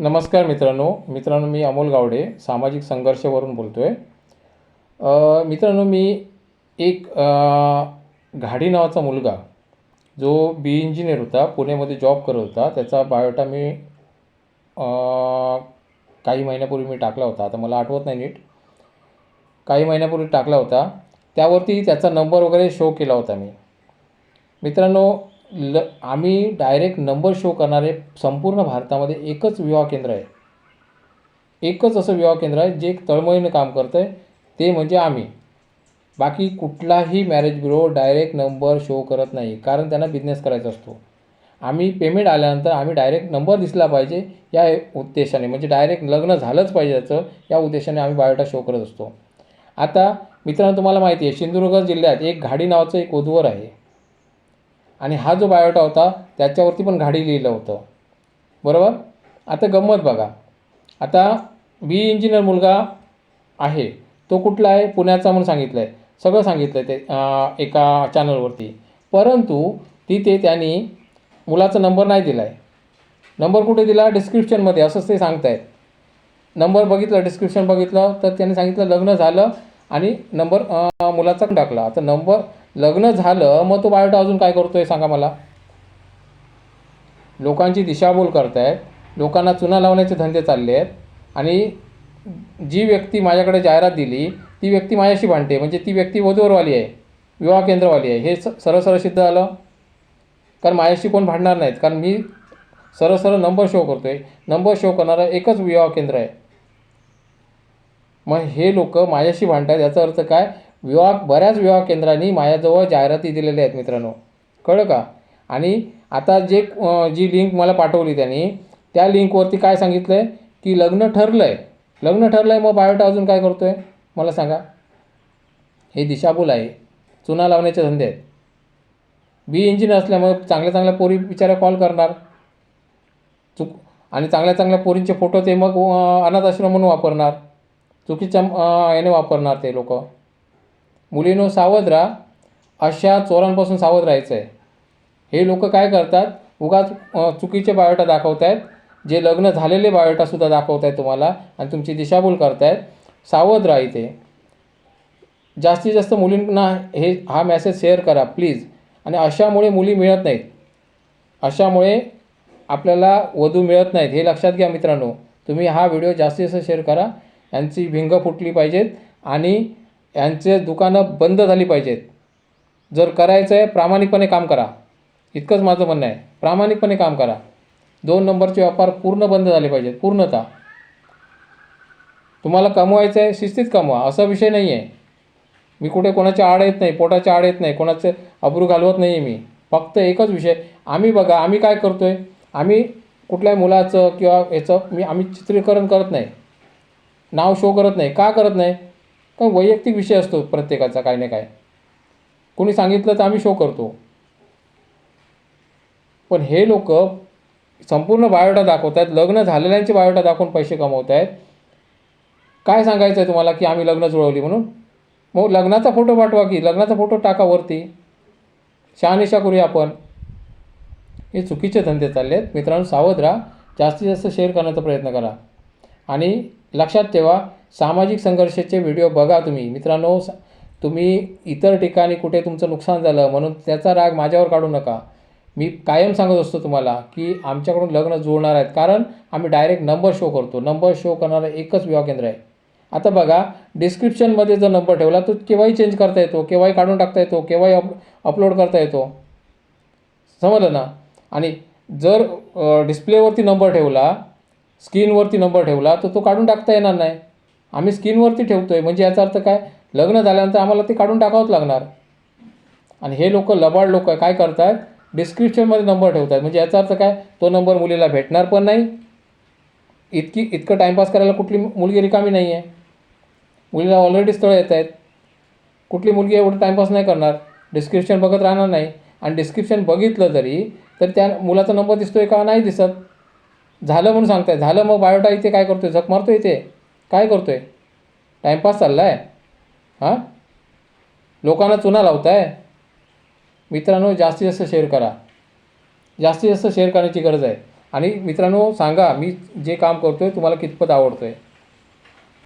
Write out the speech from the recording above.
नमस्कार मित्रांनो मी अमोल गावडे सामाजिक संघर्षवरून बोलतो आहे. मित्रांनो मी एक घाडी नावाचा मुलगा जो बी इंजिनियर होता, पुण्यामध्ये जॉब करत होता. त्याचा बायोडाटा मी काही महिन्यापूर्वी मी टाकला होता. आता मला आठवत नाही नीट, काही महिन्यापूर्वी टाकला होता. त्यावरती त्याचा नंबर वगैरे शो केला होता मी. मित्रांनो आम्ही डायरेक्ट नंबर शो करणारे संपूर्ण भारतामध्ये एकच विवाह केंद्र आहे. एकच असं विवाह केंद्र आहे जे तळमळीनं काम करतं आहे, ते म्हणजे आम्ही. बाकी कुठलाही marriage bureau direct number show करत नाही, कारण त्यांना बिझनेस करायचा असतो. आम्ही पेमेंट आल्यानंतर आम्ही डायरेक्ट नंबर दिसला पाहिजे या उद्देशाने, म्हणजे डायरेक्ट लग्न झालंच पाहिजे त्याचं, या उद्देशाने आम्ही बायोडाटा शो करत असतो. आता मित्रांनो तुम्हाला माहिती आहे, सिंधुदुर्ग जिल्ह्यात एक घाडी नावाचं एक वधूवर आहे आणि हा जो बायोडाटा होता त्याच्यावरती पण घाडी लिहिलं होतं, बरोबर. आता गंमत बघा, आता बी इंजिनियर मुलगा आहे, तो कुठला आहे, पुण्याचा म्हणून सांगितलं आहे, सगळं सांगितलं आहे ते एका चॅनलवरती. परंतु तिथे त्यांनी मुलाचा नंबर नाही दिला आहे. नंबर कुठे दिला? डिस्क्रिप्शनमध्ये, असंच ते सांगत आहेत. नंबर बघितलं, डिस्क्रिप्शन बघितलं तर त्यांनी सांगितलं लग्न झालं आणि नंबर मुलाचा टाकला. आता नंबर लग्न झालं, मग तो बायोडाटा अजून काय करतो आहे सांगा मला. लोकांची दिशाभूल करतायत, लोकांना चुना लावण्याचे धंदे चालले आहेत आणि जी व्यक्ती माझ्याकडे जाहिरात दिली ती व्यक्ती माझ्याशी भांडते, म्हणजे ती व्यक्ती वधूवरवाली आहे, विवाह केंद्रवाली आहे. हे सरळ सिद्ध झालं, कारण माझ्याशी कोण भांडणार नाहीत, कारण मी सरळ नंबर शो करतो आहे. नंबर शो करणारं एकच विवाह केंद्र आहे. मग हे लोक माझ्याशी भांडतात, याचा अर्थ काय? बऱ्याच विवाह केंद्रांनी माझ्याजवळ जाहिराती दिलेल्या आहेत मित्रांनो, कळलं का. आणि आता जी लिंक मला पाठवली त्यांनी, त्या लिंकवरती काय सांगितलं आहे की लग्न ठरलं आहे. मग बायोडाटा अजून काय करतो आहे मला सांगा. हे दिशाभूल आहे, चुना लावण्याचे धंदे आहेत. बी इंजिनियर असल्यामुळे चांगल्या पोरी बिचाऱ्या कॉल करणार आणि चांगल्या पोरींचे फोटो ते मग अनाथ आश्रम म्हणून वापरणार, चुकीच्या याने वापरणार ते लोक. मुलींनो सावध राहा, अशा चोरांपासून सावध राहायचं आहे. हे लोक काय करतात, उगाच चुकीचे बायोडाटा दाखवत आहेत, जे लग्न झालेले बायोडाटासुद्धा दाखवत आहेत तुम्हाला आणि तुमची दिशाभूल करत आहेत. सावध राहा. इथे जास्तीत जास्त मुलींना हा मेसेज शेअर करा प्लीज. आणि अशामुळे मुली मिळत नाहीत, अशामुळे आपल्याला वधू मिळत नाहीत, हे लक्षात घ्या मित्रांनो. तुम्ही हा व्हिडिओ जास्तीत जास्त शेअर करा. यांची भिंग फुटली पाहिजेत आणि यांचे दुकानं बंद झाली पाहिजेत. जर करायचं आहे प्रामाणिकपणे काम करा, इतकंच माझं म्हणणं आहे. प्रामाणिकपणे काम करा. 2 नंबरचे व्यापार पूर्ण बंद झाले पाहिजेत, पूर्णतः. तुम्हाला कमवायचं आहे शिस्तीत कमवा, असा विषय नाही आहे. मी कुठे कोणाच्या आड येत नाही, पोटाच्या आड येत नाही, कोणाचे अब्रू घालवत नाही आहे मी. फक्त एकच विषय, आम्ही काय करतो आहे, आम्ही कुठल्याही मुलाचं किंवा आम्ही चित्रीकरण करत नाही, नाव शो करत नाही. का करत नाही? कारण वैयक्तिक विषय असतो प्रत्येकाचा, काय ना काय. कोणी सांगितलं तर आम्ही शो करतो. पण हे लोक संपूर्ण बायोडाटा दाखवत आहेत, लग्न झालेल्यांचे बायोडाटा दाखवून पैसे कमवत आहेत. काय सांगायचं आहे तुम्हाला की आम्ही लग्न जुळवली म्हणून? मग लग्नाचा फोटो पाठवा, की लग्नाचा फोटो टाका वरती, शहानिशा करूया आपण. हे चुकीचे धंदे चालले आहेत मित्रांनो. सावध राहा, जास्तीत जास्त शेअर करण्याचा प्रयत्न करा. आणि लक्षात ठेवा, सामाजिक संघर्षाचे व्हिडिओ बघा तुम्ही मित्रांनो. तुम्ही इतर ठिकाणी कुठे तुमचं नुकसान झालं म्हणून त्याचा राग माझ्यावर काढू नका. मी कायम सांगत असतो तुम्हाला की आमच्याकडून लग्न जुळणार आहेत, कारण आम्ही डायरेक्ट नंबर शो करतो. नंबर शो करणारं एकच विवाह केंद्र आहे. आता बघा, डिस्क्रिप्शनमध्ये जर नंबर ठेवला तो केव्हाही चेंज करता येतो, केव्हाही काढून टाकता येतो, केव्हाही अपलोड करता येतो, समजलं ना. आणि जर डिस्प्लेवरती नंबर ठेवला, स्क्रीनवरती नंबर ठेवला, तर तो काढून टाकता येणार नाही. आम्ही स्क्रीनवरती ठेवतो आहे, म्हणजे याचा अर्थ काय, लग्न झाल्यानंतर आम्हाला ते काढून टाकावंच लागणार. आणि हे लोक लबाड लोक काय करतात, डिस्क्रिप्शनमध्ये नंबर ठेवतात, म्हणजे याचा अर्थ काय, तो नंबर मुलीला भेटणार पण नाही. इतकं टाईमपास करायला कुठली मुलगी रिकामी नाही आहे. मुलीला ऑलरेडी स्थळं येत आहेत. कुठली मुलगी एवढं टाईमपास नाही करणार, डिस्क्रिप्शन बघत राहणार नाही. आणि डिस्क्रिप्शन बघितलं जरी तर त्या मुलाचा नंबर दिसतो आहे का, नाही दिसत. झालं म्हणून सांगताय, झालं. मग बायोडाटा इथे काय करतो आहे, झक मारतो इथे, काय करतो आहे, टाईमपास चालला आहे. हां, लोकांना चुना लावत आहे. मित्रांनो जास्तीत जास्त शेअर करा, जास्तीत जास्त शेअर करण्याची गरज आहे. आणि मित्रांनो सांगा मी जे काम करतो आहे तुम्हाला कितपत आवडतं आहे.